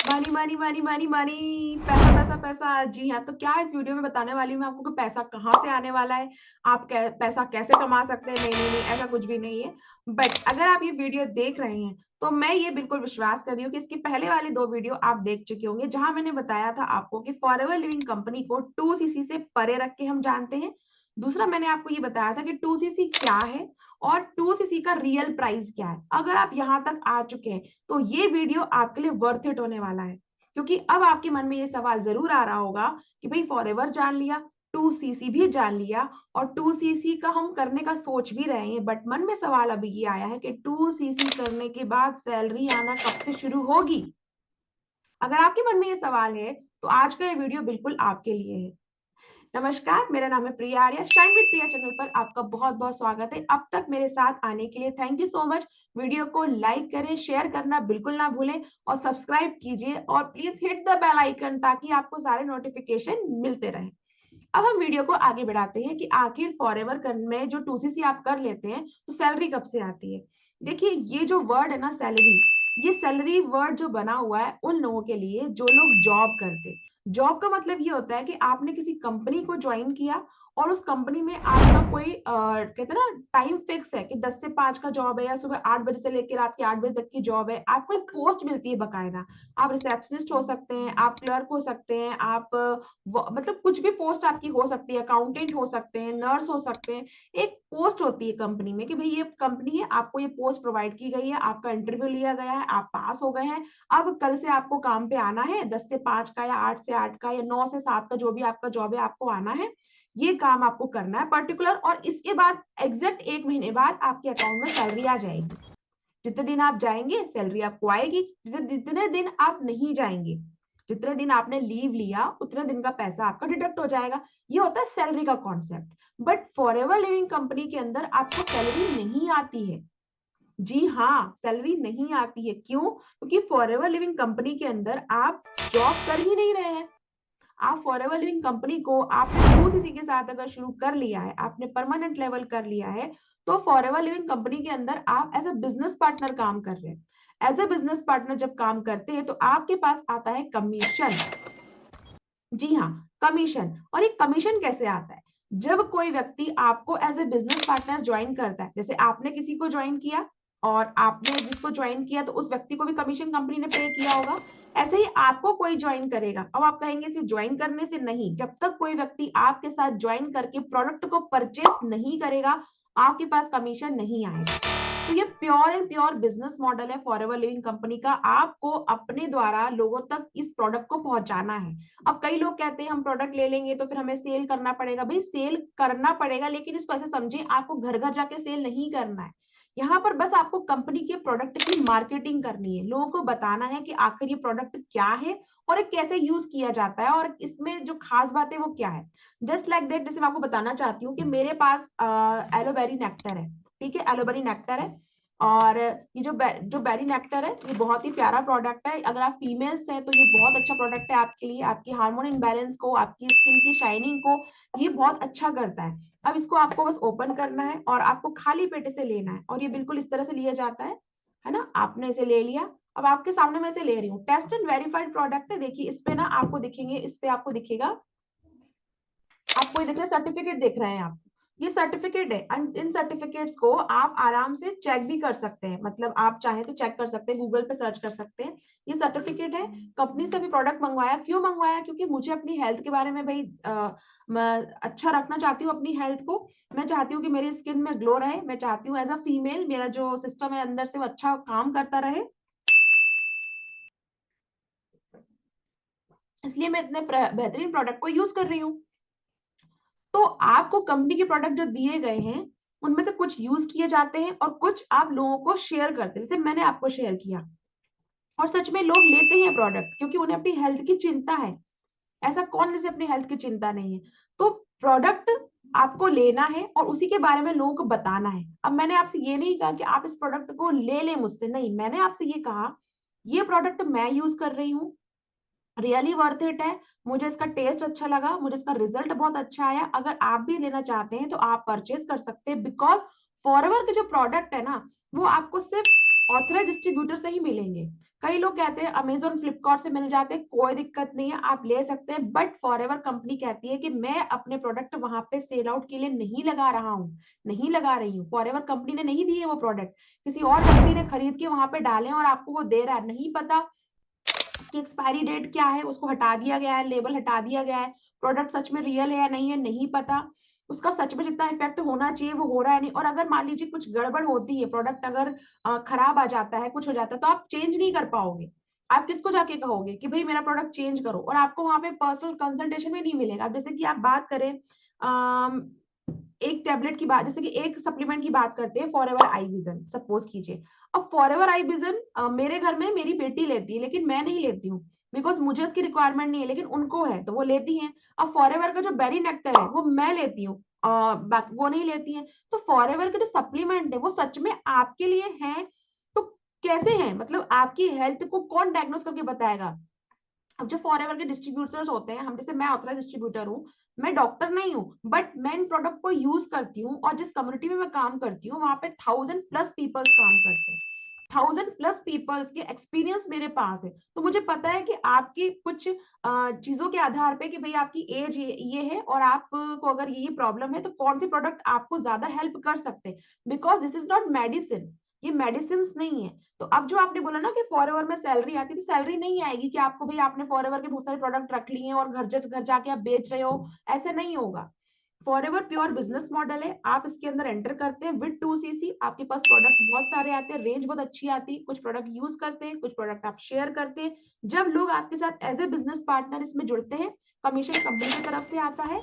Money money money money money, पैसा पैसा पैसा। जी हाँ, तो क्या इस वीडियो में बताने वाली हूँ मैं आपको कि पैसा कहाँ से आने वाला है, आप पैसा कैसे कमा सकते हैं। नहीं नहीं नहीं, ऐसा कुछ भी नहीं है। बट अगर आप ये वीडियो देख रहे हैं तो मैं ये बिल्कुल विश्वास कर रही हूँ कि इसकी पहले वाली 2 वीडियो आप देख चुके होंगे, जहां मैंने बताया था आपको कि फॉरएवर लिविंग कंपनी को 2सीसी से परे रख के हम जानते हैं। दूसरा मैंने आपको ये बताया था कि 2सीसी क्या है और 2सीसी का रियल प्राइस क्या है। अगर आप यहाँ तक आ चुके हैं तो ये वीडियो आपके लिए वर्थ इट होने वाला है, क्योंकि अब आपके मन में ये सवाल जरूर आ रहा होगा कि भाई फॉरएवर जान लिया, 2सीसी भी जान लिया और 2सीसी का हम करने का सोच भी रहे हैं, बट मन में सवाल अभी ये आया है कि 2सीसी करने के बाद सैलरी आना कब से शुरू होगी। अगर आपके मन में ये सवाल है तो आज का ये वीडियो बिल्कुल आपके लिए है। नमस्कार, मेरा नाम है Priya Arya. Shine with Priya channel पर आपका बहुत बहुत स्वागत है। अब तक मेरे साथ आने के लिए thank you so much. Video को लाइक करें, शेयर करना बिल्कुल ना भूलें और सब्सक्राइब कीजिए और please hit the bell icon ताकि आपको सारे नोटिफिकेशन मिलते रहें। अब हम वीडियो को आगे बढ़ाते हैं कि आखिर फॉरएवर में जो 2सीसी आप कर लेते हैं तो सैलरी कब से आती है। देखिए, ये जो वर्ड है ना सैलरी, ये सैलरी वर्ड जो बना हुआ है उन लोगों के लिए जो लोग जॉब करते। जॉब का मतलब ये होता है कि आपने किसी कंपनी को ज्वाइन किया और उस कंपनी में आपका कोई कहते हैं ना टाइम फिक्स है कि 10 से 5 का जॉब है या सुबह 8 बजे से लेकर रात के 8 बजे तक की जॉब है। आपको एक पोस्ट मिलती है बकायदा। आप रिसेप्शनिस्ट हो सकते हैं, आप क्लर्क हो सकते हैं, आप मतलब कुछ भी पोस्ट आपकी हो सकती है, अकाउंटेंट हो सकते हैं, नर्स हो सकते हैं। एक पोस्ट होती है कंपनी में कि भाई ये कंपनी है, आपको ये पोस्ट प्रोवाइड की गई है, आपका इंटरव्यू लिया गया है, आप पास हो गए हैं। अब कल से आपको काम पे आना है, 10 से 5 का या 8 से 8 का या 9 से 7 का जो भी आपका जॉब है, आपको आना है। ये काम आपको करना है पर्टिकुलर, और इसके बाद एग्जैक्ट 1 महीने बाद आपके अकाउंट में सैलरी आ जाएगी। जितने दिन आप जाएंगे सैलरी आपको आएगी, जितने दिन आप नहीं जाएंगे, जितने दिन आपने लीव लिया उतने दिन का पैसा आपका डिडक्ट हो जाएगा। ये होता है सैलरी का concept. But forever living company के अंदर आपको सैलरी नहीं आती है। जी हाँ, सैलरी नहीं आती है। क्यों? क्योंकि फॉरएवर लिविंग कंपनी के अंदर आप जॉब कर ही नहीं रहे हैं। आप फॉरएवर लिविंग कंपनी को आपने 2सीसी के साथ अगर शुरू कर लिया है, आपने परमानेंट लेवल कर लिया है, तो फॉरएवर लिविंग कंपनी के अंदर आप एज अ बिजनेस पार्टनर काम कर रहे हैं। एज अ बिजनेस पार्टनर जब काम करते हैं तो आपके पास आता है कमीशन। जी हाँ, कमीशन। और ये कमीशन कैसे आता है? जब कोई व्यक्ति आपको as a business partner join करता है, जैसे आपने किसी को ज्वाइन किया और आपने जिसको ज्वाइन किया तो उस व्यक्ति को भी कमीशन कंपनी ने पे किया होगा। ऐसे ही आपको कोई ज्वाइन करेगा। अब आप कहेंगे सिर्फ ज्वाइन करने से नहीं, जब तक कोई व्यक्ति आपके साथ ज्वाइन करके प्रोडक्ट को परचेस नहीं करेगा, आपके पास कमीशन नहीं आएगा। तो ये pure and pure business model है फॉरएवर लिविंग कंपनी का। आपको अपने द्वारा लोगों तक इस प्रोडक्ट को पहुंचाना है। अब कई लोग कहते हैं हम प्रोडक्ट ले लेंगे तो फिर हमें सेल करना पड़ेगा। भाई सेल करना पड़ेगा, लेकिन इसको ऐसे समझे आपको घर घर जाके सेल नहीं करना है। यहाँ पर बस आपको कंपनी के प्रोडक्ट की मार्केटिंग करनी है, लोगों को बताना है कि आखिर ये प्रोडक्ट क्या है और ये कैसे यूज किया जाता है और इसमें जो खास बात है वो क्या है। जस्ट लाइक दैट, जैसे मैं आपको बताना चाहती हूँ कि मेरे पास एलोवेरी नेक्टर है। ठीक है, एलोवेरी नेक्टर है। और ये जो बेरी नेक्टर है ये बहुत ही प्यारा प्रोडक्ट है। अगर आप फीमेल्स हैं तो ये बहुत अच्छा प्रोडक्ट है आपके लिए, आपकी हार्मोन इम्बैलेंस को, आपकी स्किन की शाइनिंग को ये बहुत अच्छा करता है। अब इसको आपको बस ओपन करना है और आपको खाली पेट से लेना है, और ये बिल्कुल इस तरह से लिया जाता है ना। आपने इसे ले लिया, अब आपके सामने मैं इसे ले रही हूँ। टेस्ट एंड वेरीफाइड प्रोडक्ट है। देखिए इस पे ना आपको दिखेंगे, इस पे आपको दिखेगा, आपको ये दिख रहा है सर्टिफिकेट दिख रहे हैं आप, ये सर्टिफिकेट है। इन सर्टिफिकेट्स को आप आराम से चेक भी कर सकते हैं, मतलब आप चाहे तो चेक कर सकते हैं, गूगल पे सर्च कर सकते हैं। ये सर्टिफिकेट है। कंपनी से भी प्रोडक्ट मंगवाया। क्यों मंगवाया? क्योंकि मुझे अपनी हेल्थ के बारे में भाई मैं अच्छा रखना चाहती हूँ अपनी हेल्थ को। मैं चाहती हूँ कि मेरी स्किन में ग्लो रहे। मैं चाहती हूँ एज अ फीमेल मेरा जो सिस्टम है अंदर से वो अच्छा काम करता रहे, इसलिए मैं इतने बेहतरीन प्रोडक्ट को यूज कर रही हूँ। तो आपको कंपनी के प्रोडक्ट जो दिए गए हैं उनमें से कुछ यूज किए जाते हैं और कुछ आप लोगों को शेयर करते हैं, जैसे मैंने आपको शेयर किया। और सच में लोग लेते हैं प्रोडक्ट क्योंकि उन्हें अपनी हेल्थ की चिंता है। ऐसा कौन जिसे अपनी हेल्थ की चिंता नहीं है? तो प्रोडक्ट आपको लेना है और उसी के बारे में लोगों को बताना है। अब मैंने आपसे ये नहीं कहा कि आप इस प्रोडक्ट को ले लें मुझसे, नहीं, मैंने आपसे ये कहा ये प्रोडक्ट मैं यूज कर रही हूँ, रियली वर्थ इट है, मुझे इसका टेस्ट अच्छा लगा, मुझे इसका रिजल्ट बहुत अच्छा आया। अगर आप भी लेना चाहते हैं तो आप परचेज कर सकते हैं, बिकॉज फॉरएवर के जो प्रोडक्ट है ना वो आपको सिर्फ ऑथराइज डिस्ट्रीब्यूटर से ही मिलेंगे। कई लोग कहते हैं अमेजोन फ्लिपकार्ट से मिल जाते हैं, कोई दिक्कत नहीं है, आप ले सकते हैं, बट फॉरएवर कंपनी कहती है कि मैं अपने प्रोडक्ट वहां पे सेल आउट के लिए नहीं लगा रहा हूँ, नहीं लगा रही हूँ। फॉरएवर कंपनी ने नहीं दी है वो प्रोडक्ट, किसी और व्यक्ति ने खरीद के वहां पे डाले और आपको वो दे रहा है, नहीं पता उसकी एक्सपायरी डेट क्या है, उसको हटा दिया गया है, लेबल हटा दिया गया है, प्रोडक्ट सच में रियल है या नहीं है नहीं पता, उसका सच में जितना इफेक्ट होना चाहिए वो हो रहा है नहीं। और अगर मान लीजिए कुछ गड़बड़ होती है, प्रोडक्ट अगर खराब आ जाता है, कुछ हो जाता है, तो आप चेंज नहीं कर पाओगे। आप किसको जाके कहोगे कि भाई मेरा प्रोडक्ट चेंज करो, और आपको वहां पे पर्सनल कंसल्टेशन भी नहीं मिलेगा। अब जैसे कि आप बात करें एक टेबलेट की बात, जैसे कि एक सप्लीमेंट की बात करते हैं, फॉरएवर आई विजन सपोज कीजिए। अब फॉरएवर आई विजन मेरे घर में मेरी बेटी लेती है, लेकिन मैं नहीं लेती हूँ, बिकॉज मुझे उसकी रिक्वायरमेंट नहीं है, लेकिन उनको है तो वो लेती हैं। अब फॉरएवर का जो बेरी नेक्टर है वो मैं लेती हूँ, वो नहीं लेती है। तो फॉरएवर के जो सप्लीमेंट है वो सच में आपके लिए है तो कैसे है, मतलब आपकी हेल्थ को कौन डायग्नोस करके बताएगा। अब जो फॉरएवर के डिस्ट्रीब्यूटर्स होते हैं, हम जैसे मैं ऑथराइज्ड डिस्ट्रीब्यूटर हूँ, मैं डॉक्टर नहीं हूँ, बट मैं इन प्रोडक्ट को यूज करती हूँ, और जिस कम्युनिटी में मैं काम करती हूँ वहां पे 1000+ पीपल्स काम करते हैं, 1000+ पीपल्स के एक्सपीरियंस मेरे पास है। तो मुझे पता है कि आपकी कुछ चीजों के आधार पे कि भाई आपकी एज ये है और आपको अगर ये प्रॉब्लम है तो कौन सी प्रोडक्ट आपको ज्यादा हेल्प कर सकते हैं, because this is not medicine, ये मेडिसिन नहीं है। तो अब जो आपने बोला ना कि फॉरएवर में सैलरी आती है, तो सैलरी नहीं आएगी कि आपको भाई आपने फॉरएवर के बहुत सारे प्रोडक्ट रख लिए हैं और घर जाके आप बेच रहे हो, ऐसे नहीं होगा। फॉरएवर प्योर बिजनेस मॉडल है, आप इसके अंदर एंटर करते हैं विद 2cc, आपके पास प्रोडक्ट बहुत सारे आते हैं, रेंज बहुत अच्छी आती है, कुछ प्रोडक्ट यूज करते हैं, कुछ प्रोडक्ट आप शेयर करते हैं। जब लोग आपके साथ एज ए बिजनेस पार्टनर इसमें जुड़ते हैं, कमीशन कंपनी की तरफ से आता है।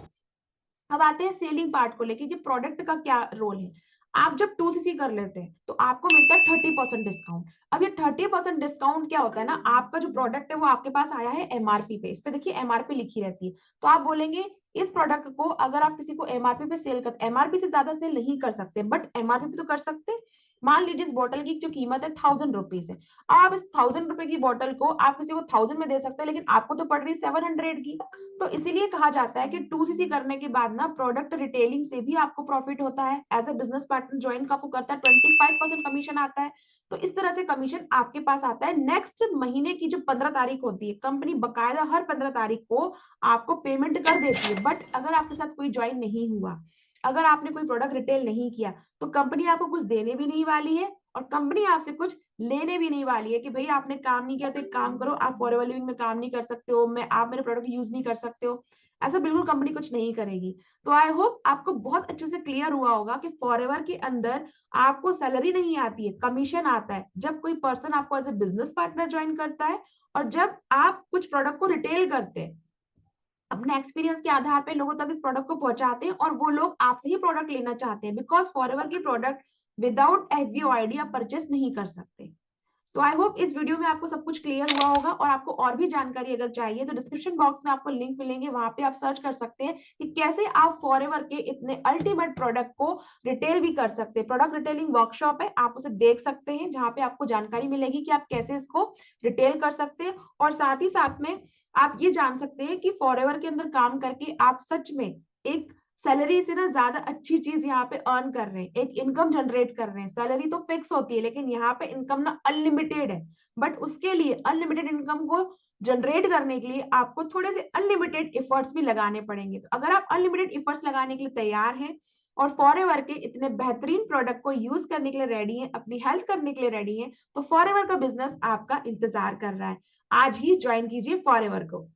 अब आते हैं सेलिंग पार्ट को लेके कि प्रोडक्ट का क्या रोल है। आप जब 2cc कर लेते हैं तो आपको मिलता है 30% डिस्काउंट। अब ये 30% डिस्काउंट क्या होता है ना, आपका जो प्रोडक्ट है वो आपके पास आया है एमआरपी पे, इस पे देखिए एमआरपी लिखी रहती है, तो आप बोलेंगे इस प्रोडक्ट को अगर आप किसी को एमआरपी पे सेल कर, एमआरपी से ज्यादा सेल नहीं कर सकते बट एमआरपी पे तो कर सकते। मान लीजिए इस बोतल की जो कीमत है 1000 रुपीज है, आप इस 1000 रुपए की बोतल को आप किसी को 1000 में दे सकते हैं, लेकिन आपको तो पड़ रही 700 की। तो इसीलिए कहा जाता है कि 2cc करने के बाद ना प्रोडक्ट रिटेलिंग से भी आपको प्रॉफिट होता है, as a business partner join का आपको करता है 25% कमीशन आता है। तो इस तरह से कमीशन आपके पास आता है। नेक्स्ट महीने की जो 15 तारीख होती है, कंपनी बकायदा हर 15 तारीख को आपको पेमेंट कर देती है, बट अगर आपके साथ कोई ज्वाइन नहीं हुआ, अगर आपने कोई प्रोडक्ट रिटेल नहीं किया, तो कंपनी आपको कुछ देने भी नहीं वाली है और कंपनी आपसे कुछ लेने भी नहीं वाली है कि भाई आपने काम नहीं किया तो एक काम करो, आप फॉरएवर लिविंग में काम नहीं कर सकते हो, मैं आप मेरे प्रोडक्ट यूज नहीं कर सकते हो। ऐसा बिल्कुल कंपनी कुछ नहीं करेगी। तो आई होप आपको बहुत अच्छे से क्लियर हुआ होगा कि फॉरएवर के अंदर आपको सैलरी नहीं आती है, कमीशन आता है जब कोई पर्सन आपको as a business partner join करता है और जब आप कुछ प्रोडक्ट को रिटेल करते हैं, अपने एक्सपीरियंस के आधार पे लोगों तक इस प्रोडक्ट को पहुंचाते हैं और वो लोग आपसे ही प्रोडक्ट लेना चाहते हैं, बिकॉज फॉरएवर की प्रोडक्ट विदाउट एफबीओ आईडी आप परचेस नहीं कर सकते। तो आई होप इस वीडियो में आपको सब कुछ क्लियर हुआ होगा, और आपको और भी जानकारी अगर चाहिए तो डिस्क्रिप्शन बॉक्स में आपको लिंक मिलेंगे, वहां पे आप सर्च कर सकते हैं कि कैसे आप फॉरएवर के इतने अल्टीमेट प्रोडक्ट को रिटेल भी कर सकते हैं। प्रोडक्ट रिटेलिंग वर्कशॉप है, आप उसे देख सकते हैं, जहां पे आपको जानकारी मिलेगी कि आप कैसे इसको रिटेल कर सकते हैं। और साथ ही साथ में आप ये जान सकते हैं कि फॉरएवर के अंदर काम करके आप सच में एक सैलरी से ना ज्यादा अच्छी चीज यहाँ पे अर्न कर रहे हैं, एक इनकम जनरेट कर रहे हैं। सैलरी तो फिक्स होती है, लेकिन यहाँ पे इनकम ना अनलिमिटेड है, बट उसके लिए अनलिमिटेड इनकम को जनरेट करने के लिए आपको थोड़े से अनलिमिटेड एफर्ट्स भी लगाने पड़ेंगे। तो अगर आप अनलिमिटेड एफर्ट्स लगाने के लिए तैयार हैं और फॉरएवर के इतने बेहतरीन प्रोडक्ट को यूज करने के लिए रेडी है, अपनी हेल्थ करने के लिए रेडी है, तो फॉरएवर का बिजनेस आपका इंतजार कर रहा है। आज ही ज्वाइन कीजिए फॉरएवर को।